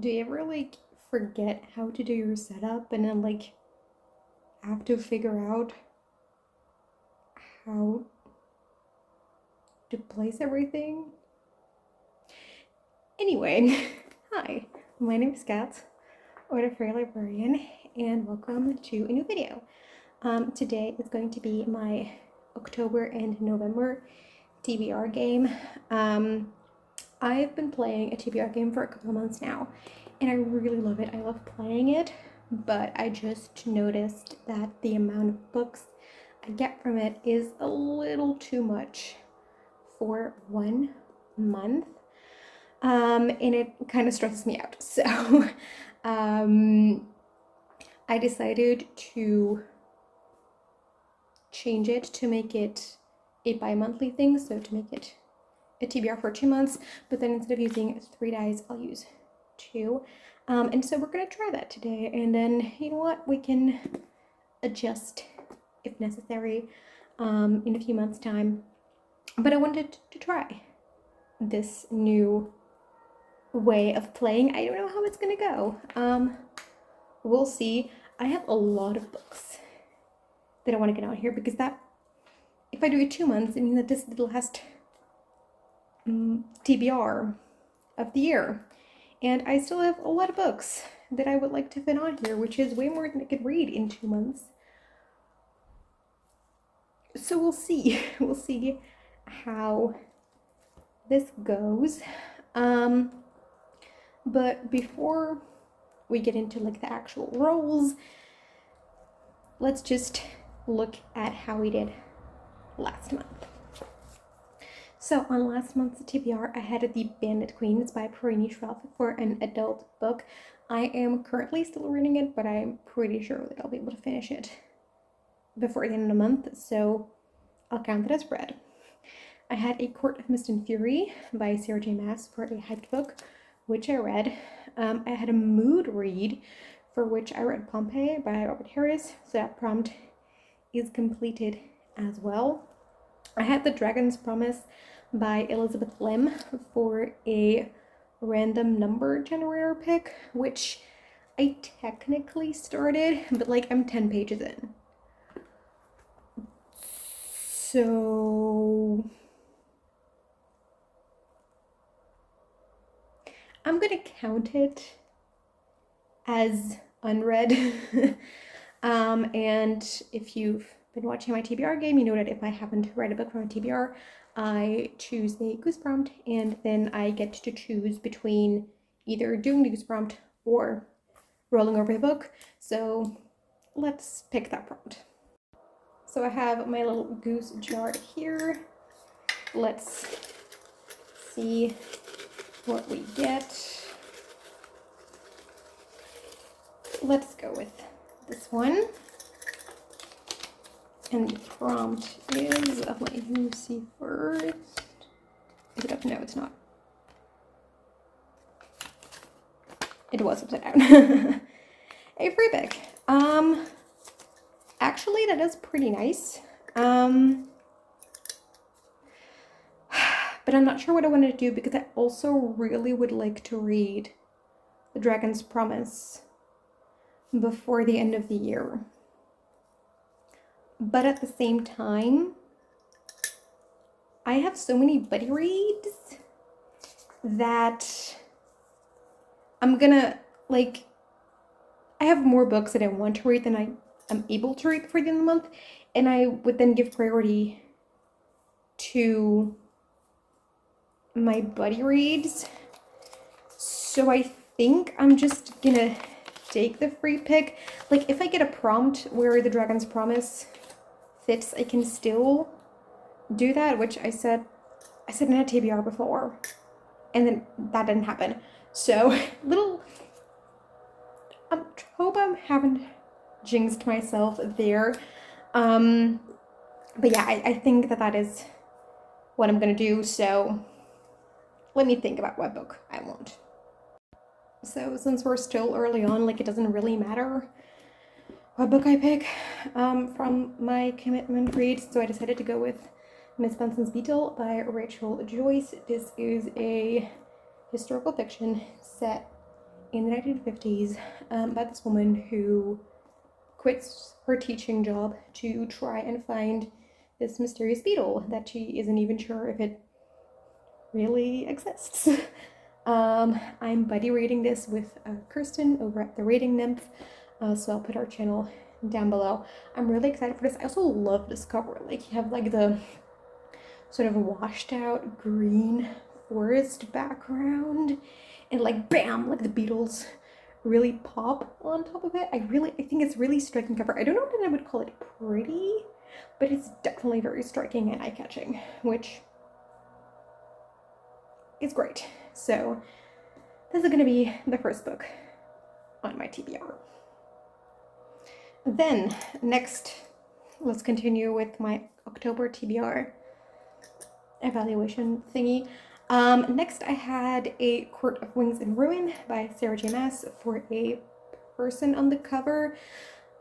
Do you ever forget how to do your setup and then have to figure out how to place everything? Anyway, hi, my name is Kat, or the Fairy Librarian, and welcome to a new video. Today is going to be my October and November TBR game. I've been playing a TBR game for a couple of months now, and I really love it. I love playing it, but I just noticed that the amount of books I get from it is a little too much for 1 month, and it kind of stresses me out. So I decided to change it to make it a bi-monthly thing, so to make it a TBR for 2 months, but then instead of using 3 dice, I'll use 2. And so we're gonna try that today, and then you know what, we can adjust if necessary in a few months' time. But I wanted to try this new way of playing. I don't know how it's gonna go. We'll see. I have a lot of books that I want to get out here, because that, if I do it 2 months, it means that this is the last TBR of the year, and I still have a lot of books that I would like to fit on here, which is way more than I could read in 2 months. So we'll see. We'll see how this goes. But before we get into the actual rolls, let's just look at how we did last month. So on last month's TBR, I had The Bandit Queens by Perini Schraff for an adult book. I am currently still reading it, but I'm pretty sure that I'll be able to finish it before the end of the month, so I'll count it as read. I had A Court of Mist and Fury by Sarah J. Maas for a hyped book, which I read. I had a mood read for which I read Pompeii by Robert Harris, so that prompt is completed as well. I had The Dragon's Promise by Elizabeth Lim for a random number generator pick, which I technically started, but I'm 10 pages in. So I'm gonna count it as unread. And if you've been watching my TBR game, you know that if I happen to write a book from a TBR, I choose a goose prompt, and then I get to choose between either doing the goose prompt or rolling over the book. So let's pick that prompt. So I have my little goose jar here. Let's see what we get. Let's go with this one. And the prompt is, I'll let you see first. Is it up? No, it's not. It was upside down. A free pick. Actually, that is pretty nice. But I'm not sure what I want to do, because I also really would like to read The Dragon's Promise before the end of the year. But at the same time, I have so many buddy reads that I'm gonna, I have more books that I want to read than I am able to read before the end of the month, and I would then give priority to my buddy reads. So I think I'm just gonna take the free pick. If I get a prompt where The Dragon's Promise fits, I can still do that, which I said in a TBR before, and then that didn't happen. So I hope I haven't jinxed myself there. But yeah, I think that is what I'm gonna do. So let me think about what book I want. So since we're still early on, it doesn't really matter what book I pick from my commitment reads, so I decided to go with Miss Benson's Beetle by Rachel Joyce. This is a historical fiction set in the 1950s about this woman who quits her teaching job to try and find this mysterious beetle that she isn't even sure if it really exists. I'm buddy reading this with Kirsten over at the Rating Nymph, so I'll put our channel down below. I'm really excited for this. I also love this cover. Like, you have like the sort of washed out green forest background, and like bam, like the beetles really pop on top of it. I think it's really striking cover. I don't know that I would call it pretty, but it's definitely very striking and eye-catching, which is great. So this is going to be the first book on my TBR. Then next, let's continue with my October TBR evaluation thingy. Next I had A Court of Wings and Ruin by Sarah J. Maas for a person on the cover.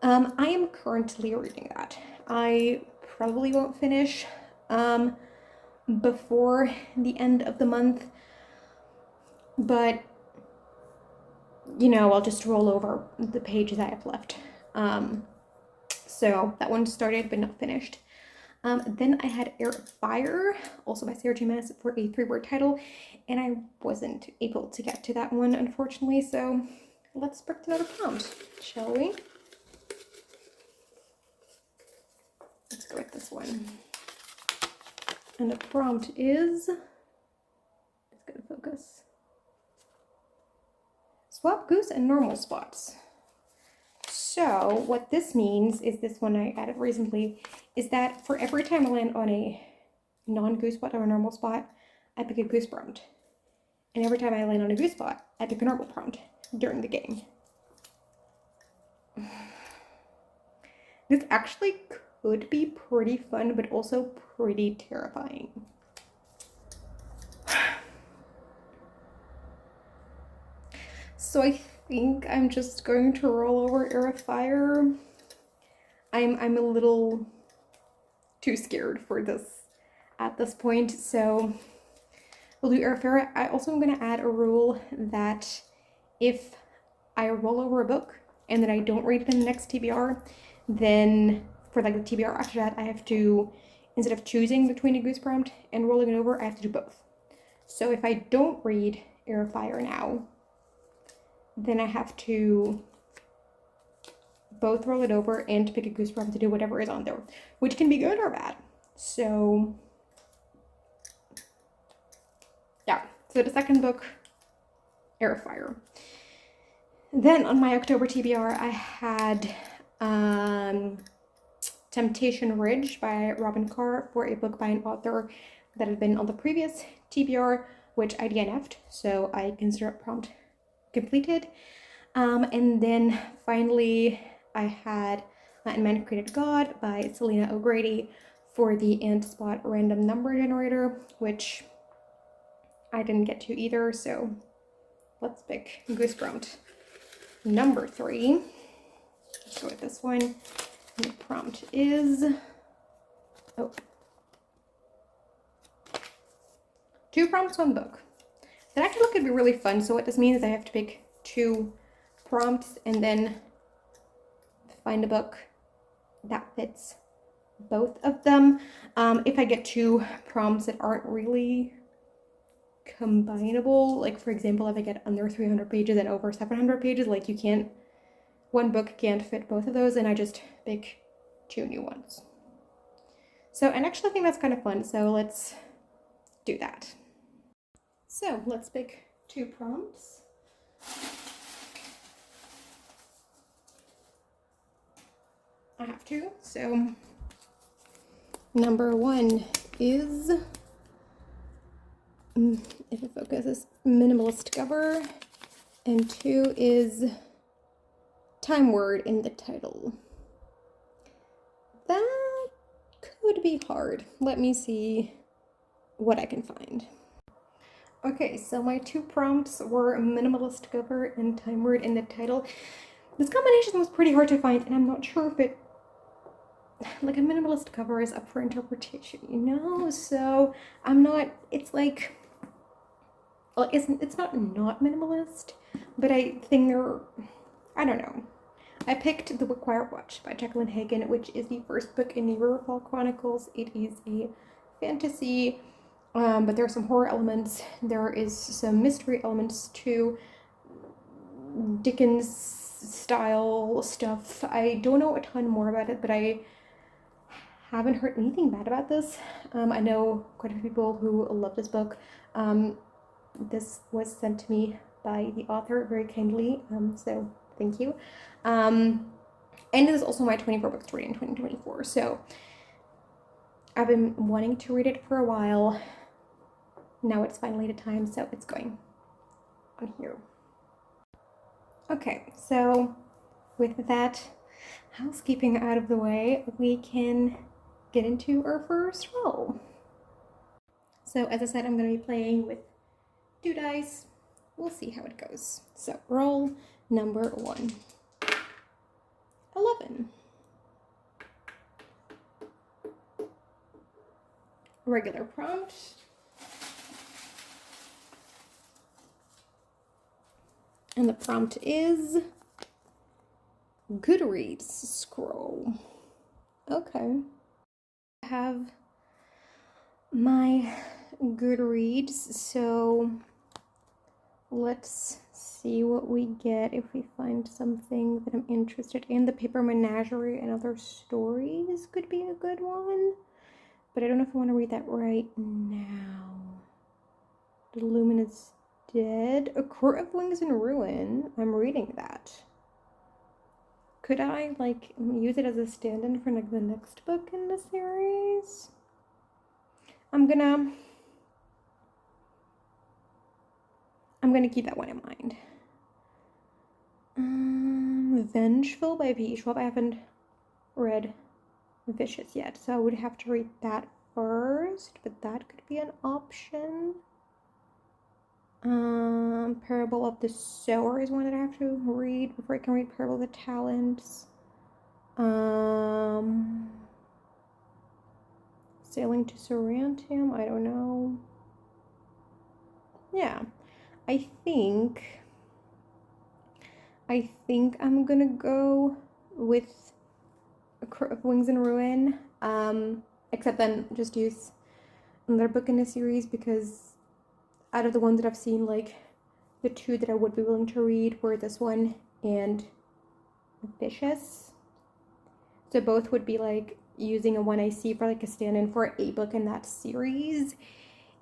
I am currently reading that. I probably won't finish before the end of the month, but you know, I'll just roll over the pages I have left. So that one started but not finished. Then I had Air of Fire, also by Sarah J. Maas, for a 3-word title, and I wasn't able to get to that one, unfortunately, so let's break another prompt, shall we? Let's go with this one. And the prompt is, let's go to focus. Swap goose and normal spots. So what this means is, this one I added recently, is that for every time I land on a non-goose spot or a normal spot, I pick a goose prompt. And every time I land on a goose spot, I pick a normal prompt during the game. This actually could be pretty fun, but also pretty terrifying. So I think I'm just going to roll over Air of Fire. I'm a little too scared for this at this point, so we'll do Air of Fire. I also am going to add a rule that if I roll over a book and then I don't read it in the next TBR, then for like the TBR after that, I have to, instead of choosing between a goose prompt and rolling it over, I have to do both. So if I don't read Air of Fire now, then I have to both roll it over and pick a goose prompt to do whatever is on there, which can be good or bad. So yeah, so the second book, Air of Fire. Then on my October TBR, I had Temptation Ridge by Robin Carr, for a book by an author that had been on the previous TBR, which I DNF'd, so I consider it prompt completed. And then finally I had And Man Created God by Selena O'Grady for the Ant-Spot random number generator, which I didn't get to either, so let's pick goose prompt number 3. Let's go with this one. And the prompt is, 2 prompts on book. That actually could be really fun. So what this means is I have to pick 2 prompts and then find a book that fits both of them. If I get 2 prompts that aren't really combinable, like for example, if I get under 300 pages and over 700 pages, like one book can't fit both of those, and I just pick 2 new ones. So, and actually I think that's kind of fun, so let's do that. So let's pick 2 prompts. I have to. So number 1 is, if it focuses, minimalist cover, and 2 is time word in the title. That could be hard. Let me see what I can find. Okay, so my 2 prompts were minimalist cover and time word in the title. This combination was pretty hard to find, and I'm not sure if it, like, a minimalist cover is up for interpretation, you know? So I'm not, it's like, well, it's not minimalist, but I think I don't know. I picked The Quiet Watch by Jacqueline Hagan, which is the first book in the Riverfall Chronicles. It is a fantasy, but there are some horror elements. There is some mystery elements too. Dickens style stuff. I don't know a ton more about it, but I haven't heard anything bad about this. I know quite a few people who love this book. This was sent to me by the author very kindly, so thank you. And it is also my 24 books to read in 2024, so I've been wanting to read it for a while. Now it's finally the time, so it's going on here. Okay, so with that housekeeping out of the way, we can get into our first roll. So as I said, I'm going to be playing with 2 dice. We'll see how it goes. So roll number 1. 11. Regular prompt. And the prompt is Goodreads scroll. Okay. I have my Goodreads, so let's see what we get if we find something that I'm interested in. The Paper Menagerie and Other Stories could be a good one, but I don't know if I want to read that right now. The Luminous Dead. A Court of Wings and Ruin. I'm reading that. Could I, like, use it as a stand-in for, like, the next book in the series? I'm gonna keep that one in mind. Vengeful by V. Schwab. I haven't read Vicious yet, so I would have to read that first, but that could be an option. Parable of the Sower is one that I have to read before I can read Parable of the Talents. Sailing to Sorrentum, I don't know. Yeah, I think I'm gonna go with A Court of Wings and Ruin, except then just use another book in the series, because out of the ones that I've seen, like, the 2 that I would be willing to read were this one and Vicious. So both would be, like, using a one I see for, like, a stand-in for a book in that series.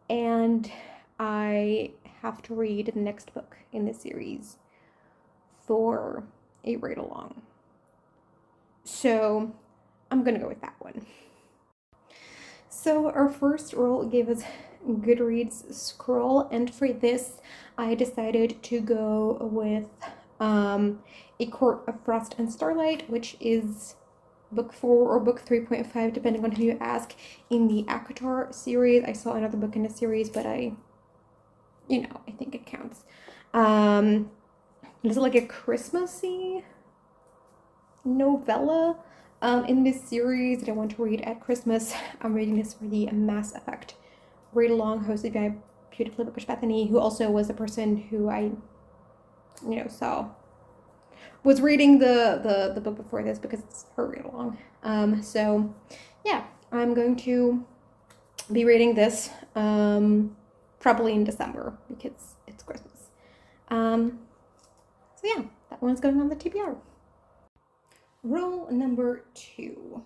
And I have to read the next book in the series for a read-along. So I'm gonna go with that one. So our first roll gave us Goodreads scroll, and for this I decided to go with A Court of Frost and Starlight, which is book 4 or book 3.5, depending on who you ask, in the ACOTAR series. I saw another book in the series, but I think it counts. It's like a Christmassy novella in this series that I want to read at Christmas. I'm reading this for the Mass Effect read-along hosted by Beautifully Bookish Bethany, who also was the person who I was reading the book before this, because it's her read-along. So yeah, I'm going to be reading this probably in December, because it's Christmas. So yeah, that one's going on the TBR. Roll number 2.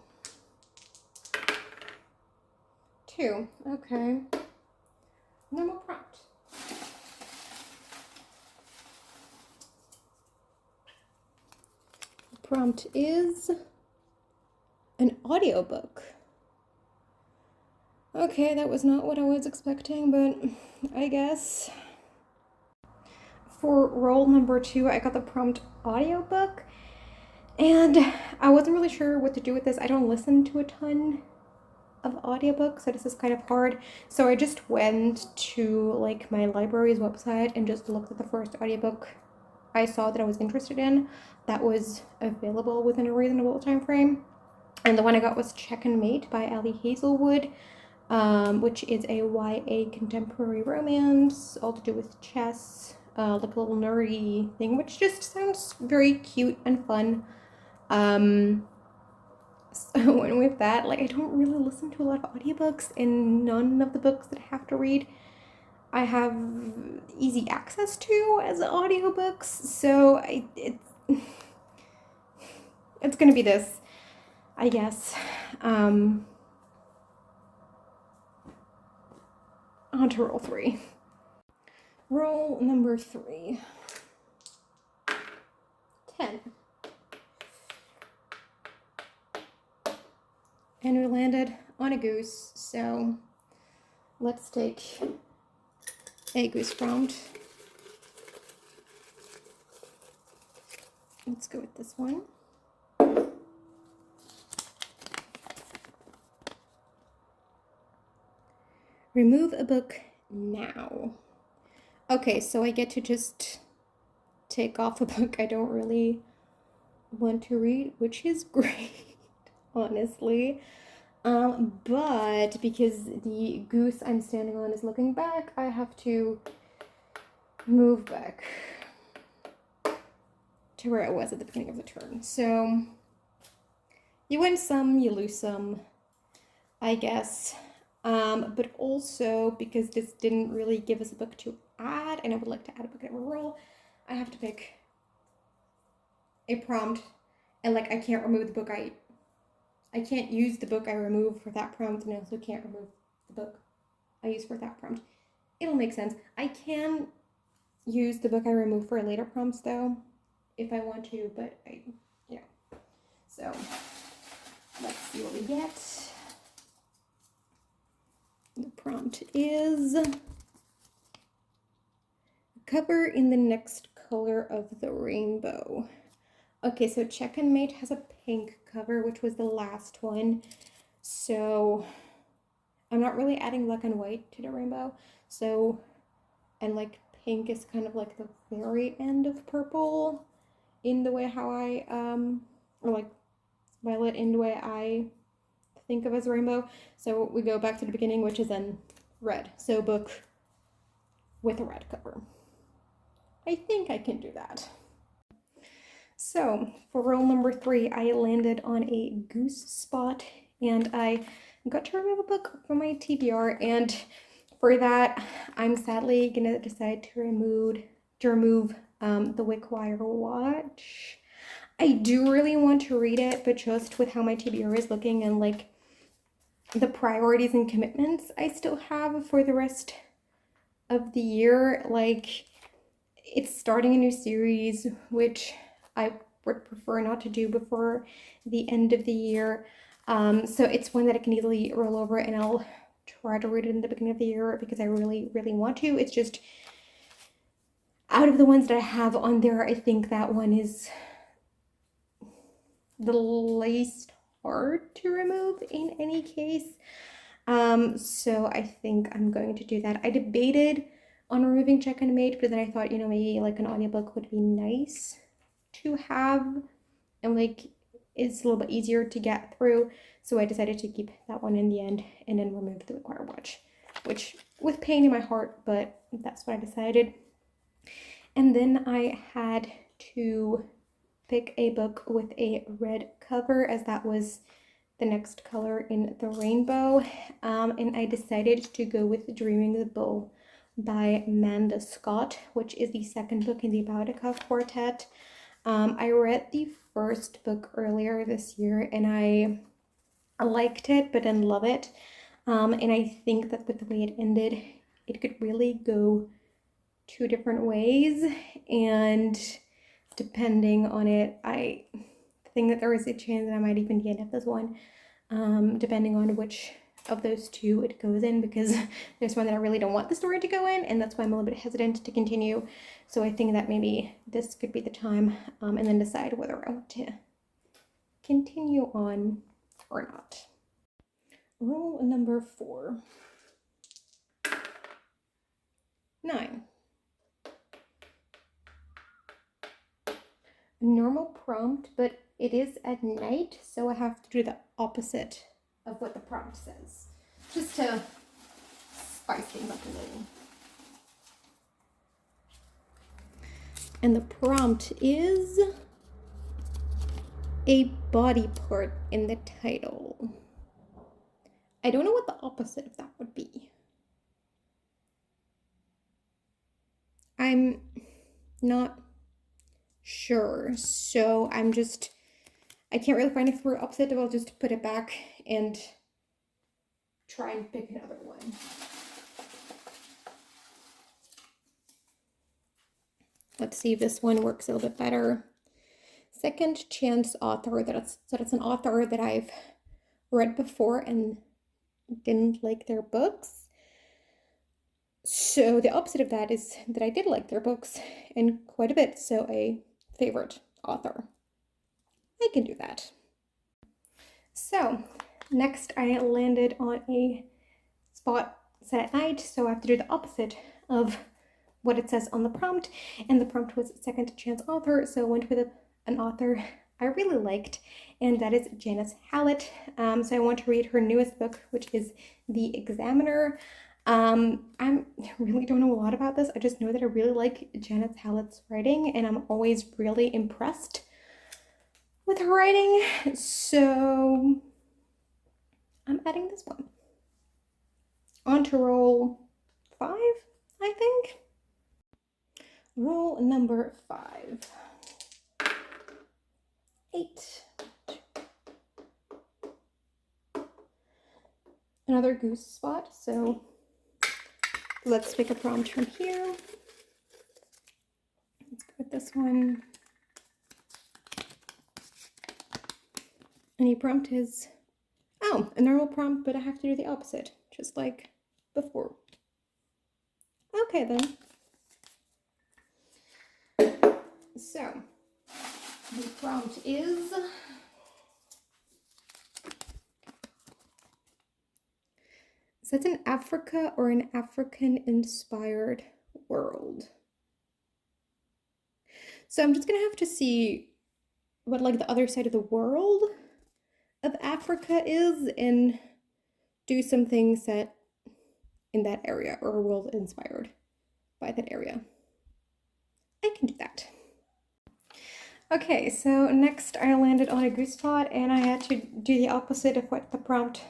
2, okay. Normal prompt. The prompt is an audiobook. Okay, that was not what I was expecting, but I guess. For roll number 2, I got the prompt audiobook, and I wasn't really sure what to do with this. I don't listen to a ton of audiobooks, so this is kind of hard. So I just went to, like, my library's website and just looked at the first audiobook I saw that I was interested in that was available within a reasonable time frame. And the one I got was Check and Mate by Ali Hazelwood, which is a YA contemporary romance, all to do with chess. like a little nerdy thing, which just sounds very cute and fun. So and with that, like I don't really listen to a lot of audiobooks, and none of the books that I have to read I have easy access to as audiobooks, so it's gonna be this, I guess. On to roll 3. Roll number 3. 10. And we landed on a goose, so let's take a goose prompt. Let's go with this one. Remove a book now. Okay, so I get to just take off a book I don't really want to read, which is great, honestly. But because the goose I'm standing on is looking back, I have to move back to where I was at the beginning of the turn. So you win some, you lose some, I guess. But also because this didn't really give us a book to add, and I would like to add a book at a roll, I have to pick a prompt, and like I can't remove the book I can't use the book I remove for that prompt, and I also can't remove the book I use for that prompt. It'll make sense. I can use the book I remove for later prompts though, if I want to, but so let's see what we get. The prompt is cover in the next color of the rainbow. Okay, so Check and Mate has a pink cover, which was the last one. So I'm not really adding black and white to the rainbow. So, and like pink is kind of like the very end of purple in the way how I, or like violet in the way I think of as rainbow. So we go back to the beginning, which is then red. So book with a red cover. I think I can do that. So for roll number 3, I landed on a goose spot, and I got to remove a book from my TBR, and for that, I'm sadly gonna decide to remove the Wickwire Watch. I do really want to read it, but just with how my TBR is looking and like the priorities and commitments I still have for the rest of the year, like it's starting a new series, which I would prefer not to do before the end of the year. So it's one that I can easily roll over, and I'll try to read it in the beginning of the year because I really, really want to. It's just out of the ones that I have on there, I think that one is the least hard to remove in any case. So I think I'm going to do that. I debated on removing Check and Mate, but then I thought, maybe like an audiobook would be nice to have, and like it's a little bit easier to get through. So I decided to keep that one in the end and then remove the Wickwire Watch, which with pain in my heart, but that's what I decided. And then I had to pick a book with a red cover, as that was the next color in the rainbow. And I decided to go with Dreaming the Bull by Amanda Scott, which is the second book in the Baudica Quartet. I read the first book earlier this year, and I liked it, but didn't love it. And I think that with the way it ended, it could really go 2 different ways, and depending on it, I think that there is a chance that I might even end up this one, depending on which of those 2 it goes in, because there's one that I really don't want the story to go in, and that's why I'm a little bit hesitant to continue. So I think that maybe this could be the time, and then decide whether I want to continue on or not. Roll number 4. 9. Normal prompt, but it is at night, so I have to do the opposite of what the prompt says, just to spice things up a little. And the prompt is a body part in the title. I don't know what the opposite of that would be. I'm not sure, so I can't really find a word opposite, but I'll just put it back and try and pick another one. Let's see if this one works a little bit better. Second chance author, that's an author that I've read before and didn't like their books. So the opposite of that is that I did like their books and quite a bit, so a favorite author. I can do that. So next I landed on a spot set at night, so I have to do the opposite of what it says on the prompt, and the prompt was second chance author, so I went with an author I really liked, and that is Janice Hallett. So I want to read her newest book, which is The Examiner. I really don't know a lot about this. I just know that I really like Janice Hallett's writing, and I'm always really impressed with her writing, so I'm adding this one. On to roll 5, I think. Roll number 5. 8. Another goose spot, so let's pick a prompt from here. Let's go with this one. And the prompt is, oh, a normal prompt, but I have to do the opposite, just like before. Okay then. So, the prompt is, set in Africa or an African-inspired world. So I'm just gonna have to see what like the other side of the world of Africa is and do some things set in that area or a world inspired by that area. I can do that. Okay, so next I landed on a goose spot and I had to do the opposite of what the prompt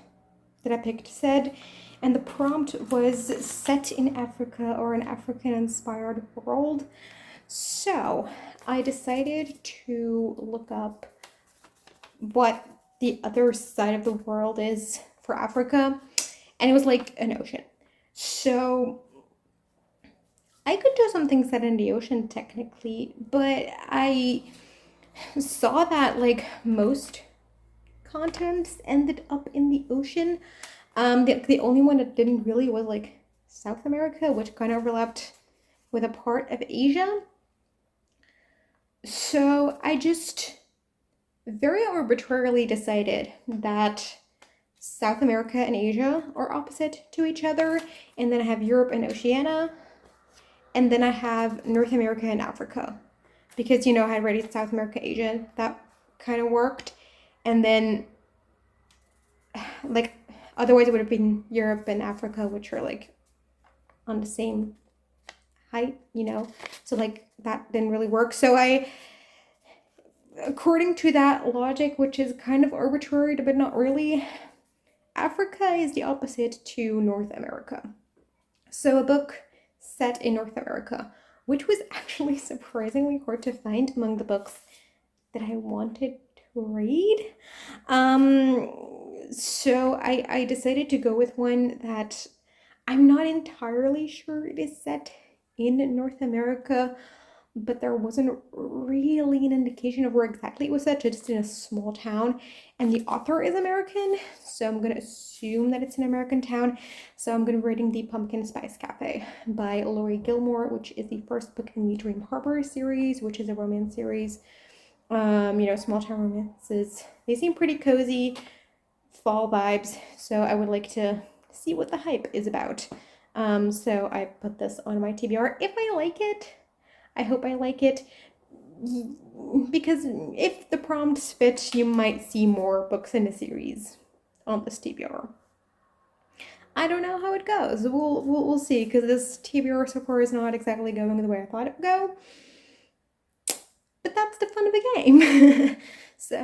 that I picked said, and the prompt was set in Africa or an African-inspired world. So I decided to look up what the other side of the world is for Africa, and it was like an ocean. So I could do some things set in the ocean technically, but I saw that like most continents ended up in the ocean. The only one that didn't really was like South America, which kind of overlapped with a part of Asia. So I just very arbitrarily decided that South America and Asia are opposite to each other, and then I have Europe and Oceania, and then I have North America and Africa, because I had already South America, Asia, that kind of worked, and then like otherwise it would have been Europe and Africa, which are like on the same height, so like that didn't really work. So I, according to that logic, which is kind of arbitrary but not really, Africa is the opposite to North America. So a book set in North America, which was actually surprisingly hard to find among the books that I wanted to read. So I decided to go with one that I'm not entirely sure it is set in North America, but there wasn't really an indication of where exactly it was set, just in a small town, and the author is American, so I'm gonna assume that it's an American town. So I'm gonna be reading The Pumpkin Spice Cafe by Laurie Gilmore, which is the first book in the Dream Harbor series, which is a romance series. Small town romances, they seem pretty cozy, fall vibes, so I would like to see what the hype is about. So I put this on my TBR. If I like it, I hope I like it, because if the prompts fit, you might see more books in the series on this TBR. I don't know how it goes. We'll see, because this TBR so far is not exactly going the way I thought it would go. the fun of the game. So,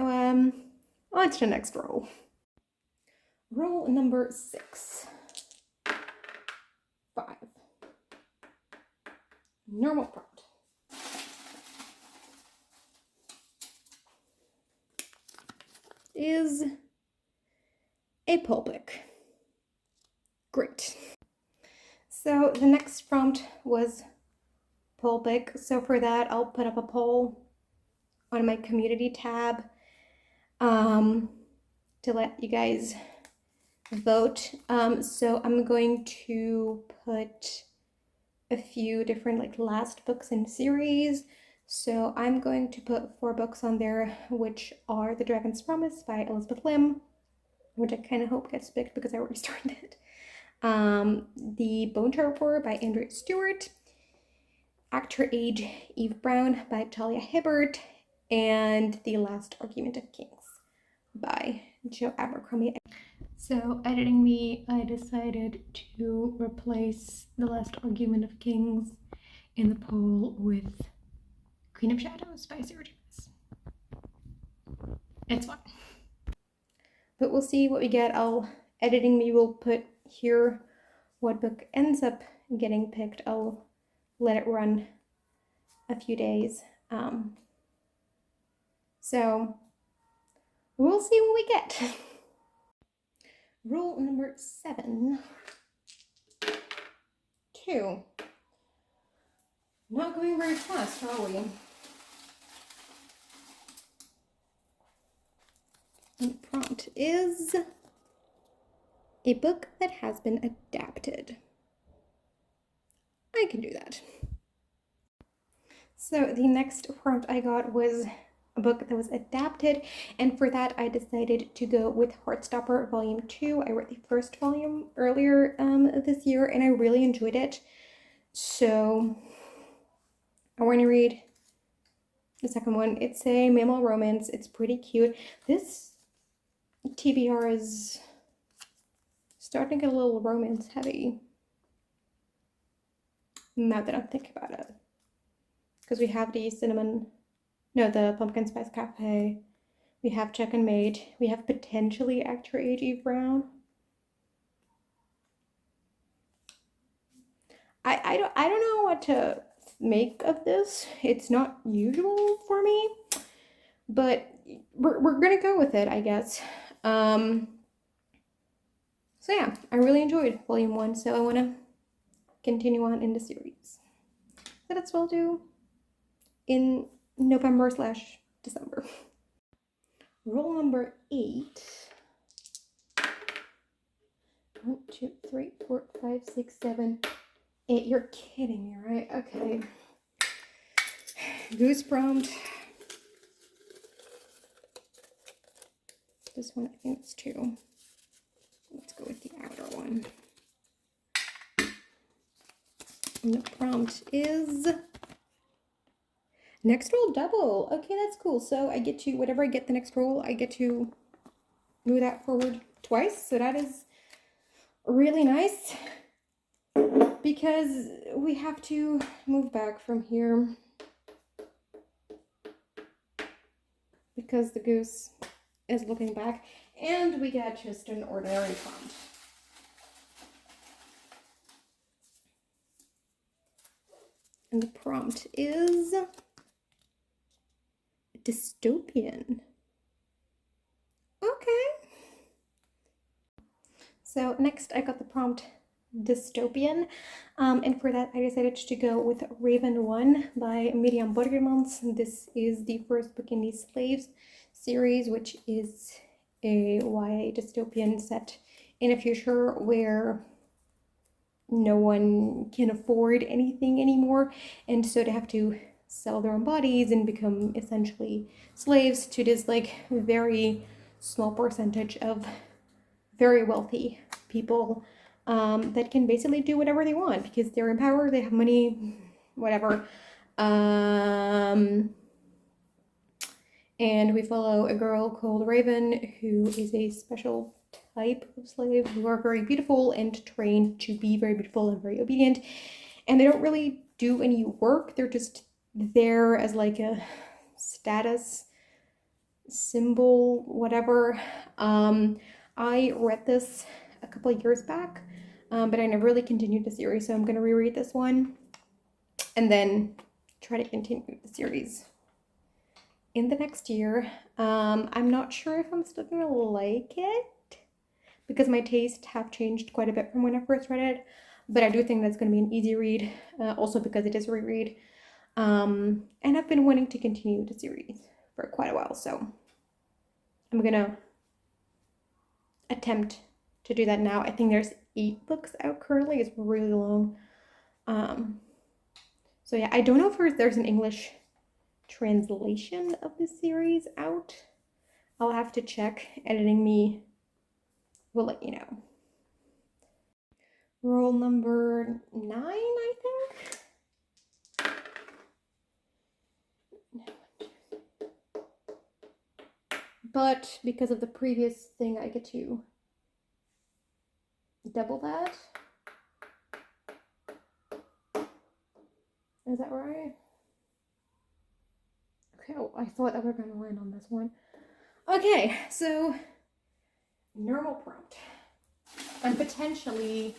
on to the next roll. Roll number 6. 5. Normal prompt. Is a pulpic. Great. So the next prompt was pulpic. So for that, I'll put up a poll on my community tab to let you guys vote. So I'm going to put a few different like last books in series. So I'm going to put 4 books on there, which are The Dragon's Promise by Elizabeth Lim, which I kind of hope gets picked because I already started it. The Bone Trapper by Andrea Stewart, Actor Age Eve Brown by Talia Hibbert, and The Last Argument of Kings by Joe Abercrombie. So editing me, I decided to replace The Last Argument of Kings in the poll with Queen of Shadows by Sarah James. It's fun. But we'll see what we get. Editing me will put here what book ends up getting picked. I'll let it run a few days. So we'll see what we get. Rule number 7. 2. Not going very fast, are we? And the prompt is a book that has been adapted. I can do that. So the next prompt I got was a book that was adapted, and for that I decided to go with Heartstopper Volume 2. I read the first volume earlier this year, and I really enjoyed it. So I want to read the second one. It's a mammal romance. It's pretty cute. This TBR is starting to get a little romance heavy, now that I'm thinking about it. Because we have the Pumpkin Spice Cafe, we have Check and Mate, we have potentially Actor Age Eve Brown. I don't know what to make of this. It's not usual for me, but we're gonna go with it, I guess. So yeah, I really enjoyed Volume 1, so I want to continue on in the series. So that's what I'll do in November/December. Roll number 8. 1, 2, 3, 4, 5, 6, 7, 8. You're kidding me, right? Okay. Goose prompt. This one, I think it's 2. Let's go with the outer one. And the prompt is next roll double. Okay, that's cool. So I get to, whatever I get the next roll, I get to move that forward twice. So that is really nice, because we have to move back from here because the goose is looking back, and we get just an ordinary prompt. And the prompt is dystopian. Okay. So next I got the prompt dystopian, and for that I decided to go with Raven 1 by Miriam Borgermans. This is the first book in the Slaves series, which is a YA dystopian set in a future where no one can afford anything anymore, and so they have to sell their own bodies and become essentially slaves to this like very small percentage of very wealthy people that can basically do whatever they want because they're in power, they have money, whatever. And we follow a girl called Raven, who is a special type of slave who are very beautiful and trained to be very beautiful and very obedient. And they don't really do any work. They're just there as like a status symbol, whatever. I read this a couple of years back, but I never really continued the series, so I'm going to reread this one and then try to continue the series in the next year. I'm not sure if I'm still going to like it because my tastes have changed quite a bit from when I first read it, but I do think that's going to be an easy read, also because it is a reread. And I've been wanting to continue the series for quite a while, so I'm gonna attempt to do that now. I think there's 8 books out currently. It's really long. So yeah, I don't know if there's an English translation of this series out. I'll have to check. Editing me will let you know. Roll number 9, I think. But because of the previous thing, I get to double that. Is that right? Okay, oh, I thought that we were going to land on this one. Okay, so normal prompt. And potentially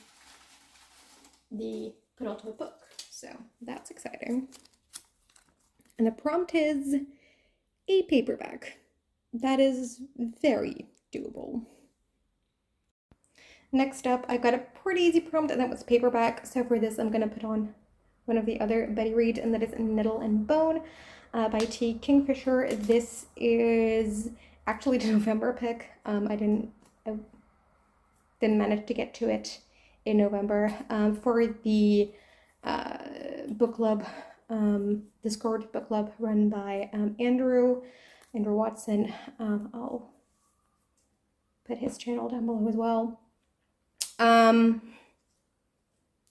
the penultimate book. So that's exciting. And the prompt is a paperback. That is very doable. Next up, I got a pretty easy prompt, and that was paperback. So for this, I'm going to put on one of the other Betty Reads, and that is Nettle and Bone by T. Kingfisher. This is actually the November pick. I didn't manage to get to it in November. For the book club, Discord book club run by Andrew Watson. I'll put his channel down below as well.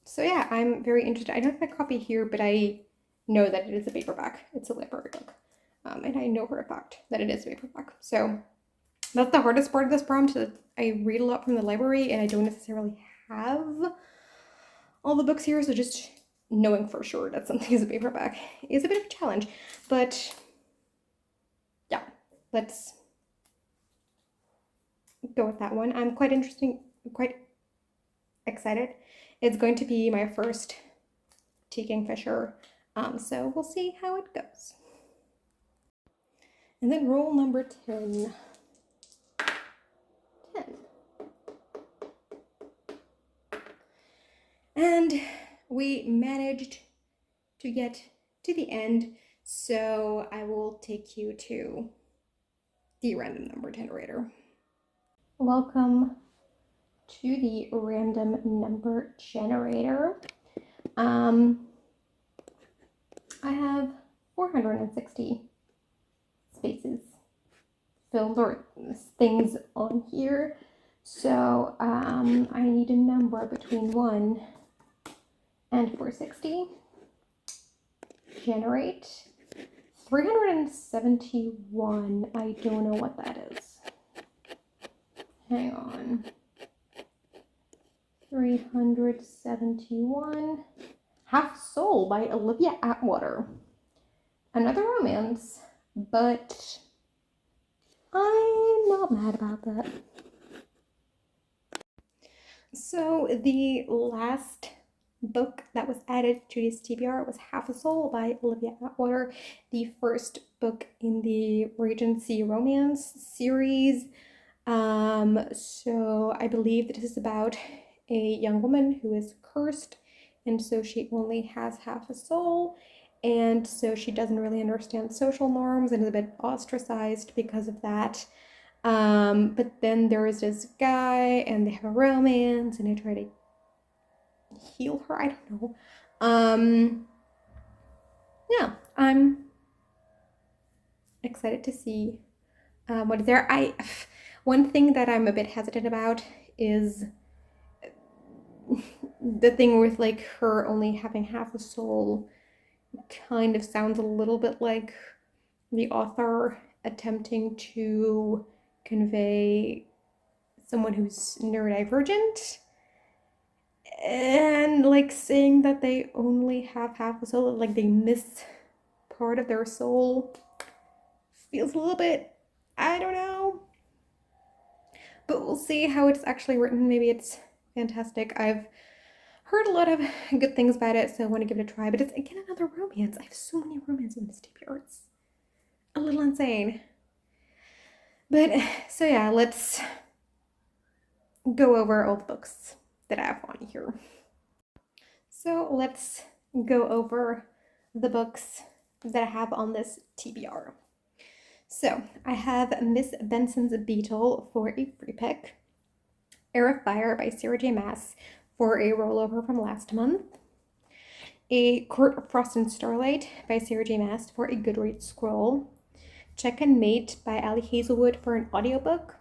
So yeah, I'm very interested. I don't have my copy here, but I know that it is a paperback. It's a library book. And I know for a fact that it is a paperback. So that's the hardest part of this prompt. I read a lot from the library and I don't necessarily have all the books here. So just knowing for sure that something is a paperback is a bit of a challenge. But yeah, let's go with that one. I'm quite excited. It's going to be my first T. Kingfisher, so we'll see how it goes. And then roll number 10. 10. And we managed to get to the end, so I will take you to the random number generator. Welcome to the random number generator. I have 460 spaces filled or things on here. So I need a number between 1 and 460. Generate 371. I don't know what that is. Hang on. 371. Half Soul by Olivia Atwater. Another romance, but I'm not mad about that. So the last book that was added to this TBR was Half a Soul by Olivia Atwater, the first book in the Regency romance series. So I believe that this is about a young woman who is cursed, and so she only has half a soul, and so she doesn't really understand social norms and is a bit ostracized because of that. But then there is this guy, and they have a romance, and they try to heal her. I don't know. Yeah, I'm excited to see what is there. One thing that I'm a bit hesitant about is the thing with like her only having half a soul. Kind of sounds a little bit like the author attempting to convey someone who's neurodivergent and like saying that they only have half a soul, like they miss part of their soul. feels a little bit, I don't know. But we'll see how it's actually written. Maybe it's fantastic. I've heard a lot of good things about it, so I want to give it a try. But it's, again, another romance. I have so many romance in this TBR. It's a little insane. But, so yeah, let's go over all the books that I have on here. So let's go over the books that I have on this TBR. So I have Miss Benson's Beetle for a free pick, Air of Fire by Sarah J. Maas for a rollover from last month, A Court of Frost and Starlight by Sarah J. Maas for a Goodreads scroll, Check and Mate by Ali Hazelwood for an audiobook,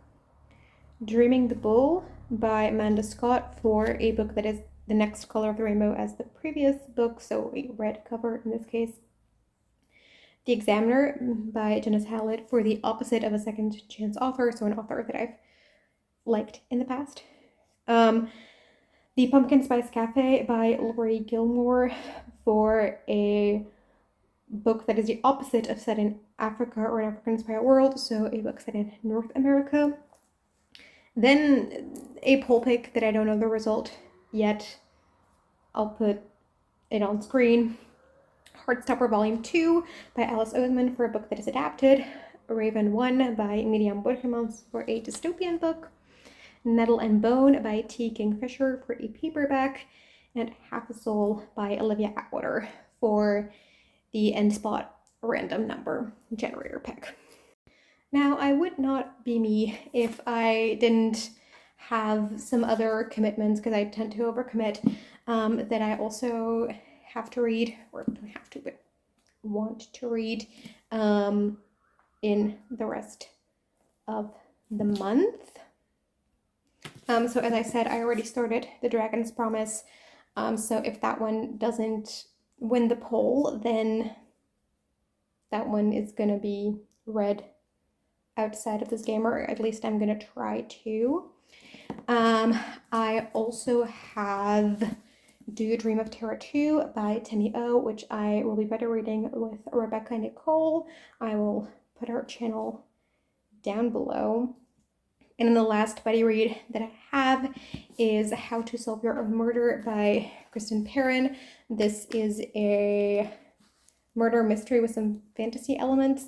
Dreaming the Bull by Amanda Scott for a book that is the next color of the rainbow as the previous book, so a red cover in this case, The Examiner by Janice Hallett for the opposite of a second chance author, so an author that I've liked in the past. The Pumpkin Spice Cafe by Lori Gilmore for a book that is the opposite of set in Africa or an African-inspired world, so a book set in North America. Then a poll pick that I don't know the result yet. I'll put it on screen. Heartstopper Volume 2 by Alice Oseman for a book that is adapted, Raven 1 by Miriam Borgemans for a dystopian book, Nettle and Bone by T. Kingfisher for a paperback, and Half a Soul by Olivia Atwater for the End Spot random number generator pick. Now, I would not be me if I didn't have some other commitments, because I tend to overcommit, that I also have to read, or don't have to, but want to read in the rest of the month. So as I said, I already started The Dragon's Promise, so if that one doesn't win the poll, then that one is going to be read outside of this game, or at least I'm going to try to. I also have Do You Dream of Terra 2 by Timmy O, which I will be better reading with Rebecca and Nicole. I will put our channel down below. And then the last buddy read that I have is How to Solve Your Own Murder by Kristen Perrin. This is a murder mystery with some fantasy elements.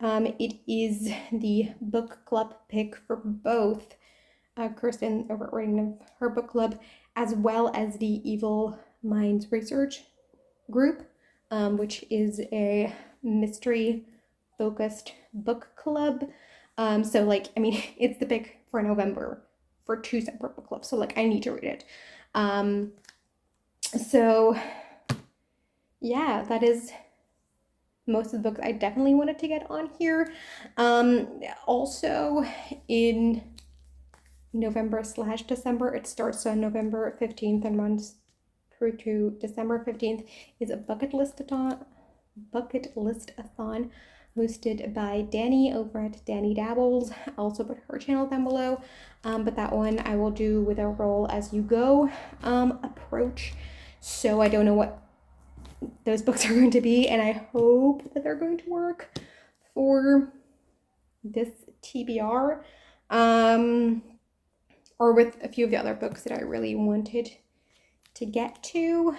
It is the book club pick for both Kirsten over at Writing of her book club, as well as the Evil Minds Research group, which is a mystery focused book club. So like, I mean, it's the pick for November for 2 separate book clubs, so like I need to read it. So yeah, that is most of the books I definitely wanted to get on here. Also in November/December, it starts on November 15th and runs through to December 15th, is a Bucketlistathon hosted by Danny over at Danny Dabbles. I'll also put her channel down below, but that one I will do with a roll as you go approach, so I don't know what those books are going to be, and I hope that they're going to work for this TBR, or with a few of the other books that I really wanted to get to.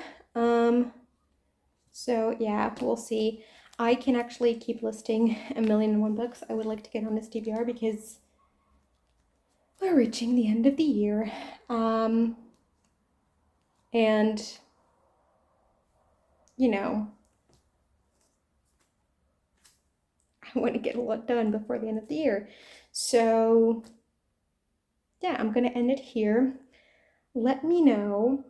So yeah, we'll see. I can actually keep listing 1,000,001 books I would like to get on this TBR, because we're reaching the end of the year, and you know, I want to get a lot done before the end of the year. So yeah, I'm going to end it here. Let me know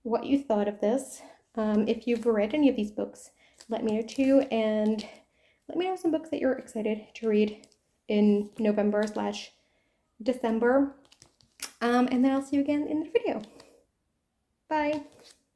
what you thought of this. If you've read any of these books, let me know too, and let me know some books that you're excited to read in November/December. And then I'll see you again in the video. Bye.